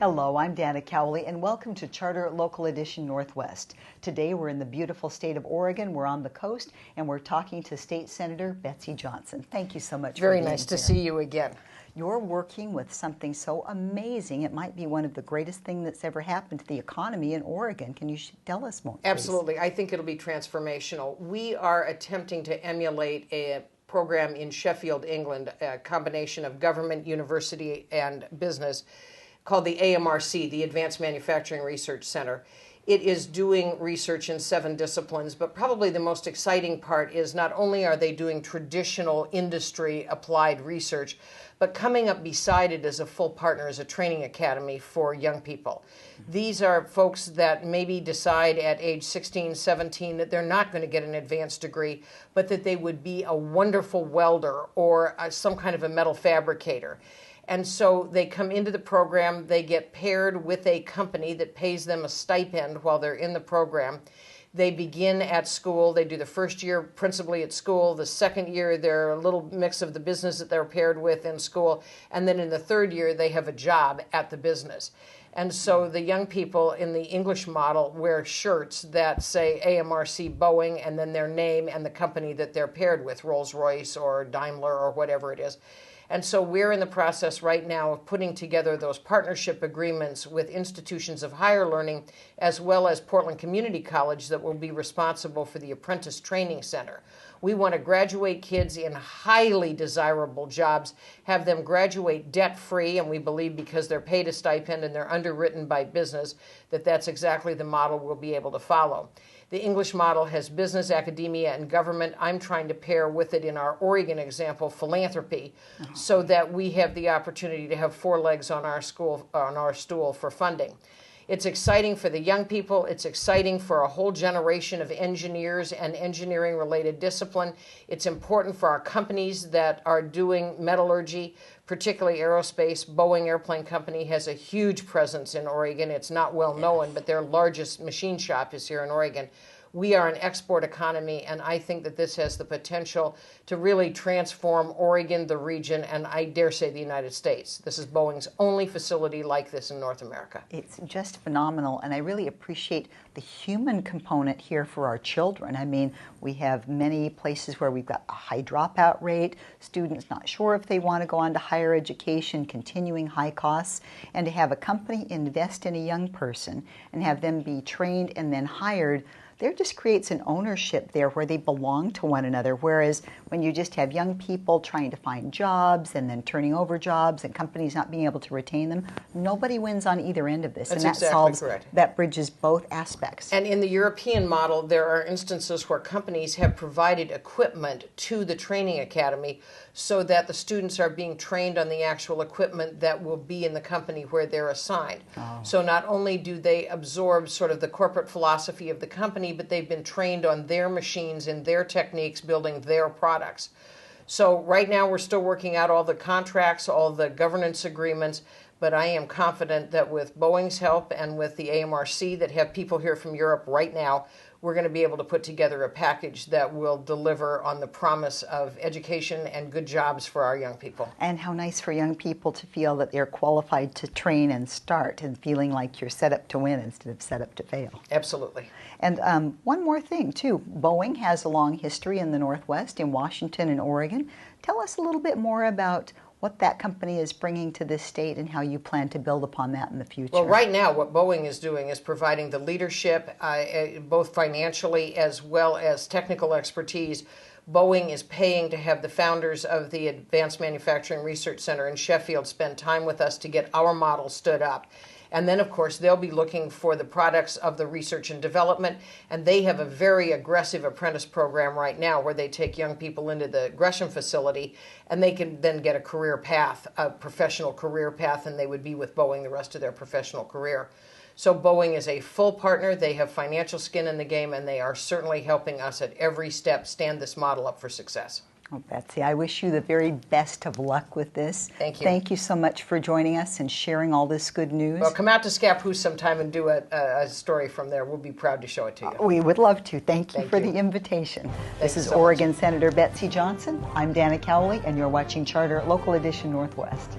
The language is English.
Hello, I'm Dana Cowley, and welcome to Charter Local Edition Northwest. Today we're in the beautiful state of Oregon. We're on the coast, and we're talking to State Senator Betsy Johnson. Thank you so much for being here. Very nice to see you again. You're working with something so amazing. It might be one of the greatest things that's ever happened to the economy in Oregon. Can you tell us more, please? Absolutely. I think it'll be transformational. We are attempting to emulate a program in Sheffield, England, a combination of government, university, and business, called the AMRC, the Advanced Manufacturing Research Center. It is doing research in 7 disciplines, but probably the most exciting part is not only are they doing traditional industry applied research, but coming up beside it as a full partner as a training academy for young people. These are folks that maybe decide at age 16, 17 that they're not going to get an advanced degree, but that they would be a wonderful welder or some kind of a metal fabricator. And so they come into the program, they get paired with a company that pays them a stipend while they're in the program. They begin at school. They do the first year principally at school. The second year, they're a little mix of the business that they're paired with in school. And then in the third year, they have a job at the business. And so the young people in the English model wear shirts that say AMRC Boeing and then their name and the company that they're paired with, Rolls-Royce or Daimler or whatever it is. And so we're in the process right now of putting together those partnership agreements with institutions of higher learning, as well as Portland Community College that will be responsible for the Apprentice Training Center. We want to graduate kids in highly desirable jobs, have them graduate debt-free, and we believe because they're paid a stipend and they're underwritten by business, that that's exactly the model we'll be able to follow. The English model has business, academia, and government. I'm trying to pair with it in our Oregon example, philanthropy, so that we have the opportunity to have 4 legs on our stool for funding. It's exciting for the young people. It's exciting for a whole generation of engineers and engineering-related discipline. It's important for our companies that are doing metallurgy, particularly aerospace. Boeing Airplane Company has a huge presence in Oregon. It's not well known, but their largest machine shop is here in Oregon. We are an export economy, and I think that this has the potential to really transform Oregon, the region, and I dare say the United States. This is Boeing's only facility like this in North America. It's just phenomenal, and I really appreciate the human component here for our children. I mean, we have many places where we've got a high dropout rate, students not sure if they want to go on to higher education, continuing high costs, and to have a company invest in a young person and have them be trained and then hired, there just creates an ownership there where they belong to one another, whereas when you just have young people trying to find jobs and then turning over jobs and companies not being able to retain them, nobody wins on either end of this. That's and that exactly correct. That bridges both aspects. And in the European model, there are instances where companies have provided equipment to the training academy so that the students are being trained on the actual equipment that will be in the company where they're assigned. So not only do they absorb sort of the corporate philosophy of the company, but they've been trained on their machines and their techniques, building their products. So right now we're still working out all the contracts, all the governance agreements, but I am confident that with Boeing's help and with the AMRC that have people here from Europe right now, we're going to be able to put together a package that will deliver on the promise of education and good jobs for our young people. And how nice for young people to feel that they're qualified to train and start and feeling like you're set up to win instead of set up to fail. Absolutely. And one more thing, too. Boeing has a long history in the Northwest, in Washington and Oregon. Tell us a little bit more about what that company is bringing to this state and how you plan to build upon that in the future. Well, right now what Boeing is doing is providing the leadership, both financially as well as technical expertise. Boeing is paying to have the founders of the Advanced Manufacturing Research Center in Sheffield spend time with us to get our model stood up. And then, of course, they'll be looking for the products of the research and development. And they have a very aggressive apprentice program right now where they take young people into the Gresham facility and they can then get a career path, a professional career path, and they would be with Boeing the rest of their professional career. So Boeing is a full partner. They have financial skin in the game, and they are certainly helping us at every step stand this model up for success. Well, Betsy, I wish you the very best of luck with this. Thank you. Thank you so much for joining us and sharing all this good news. Well, come out to Scappoose sometime and do a story from there. We'll be proud to show it to you. We would love to. Thank you for the invitation. This is Oregon Senator Betsy Johnson. I'm Dana Cowley, and you're watching Charter Local Edition Northwest.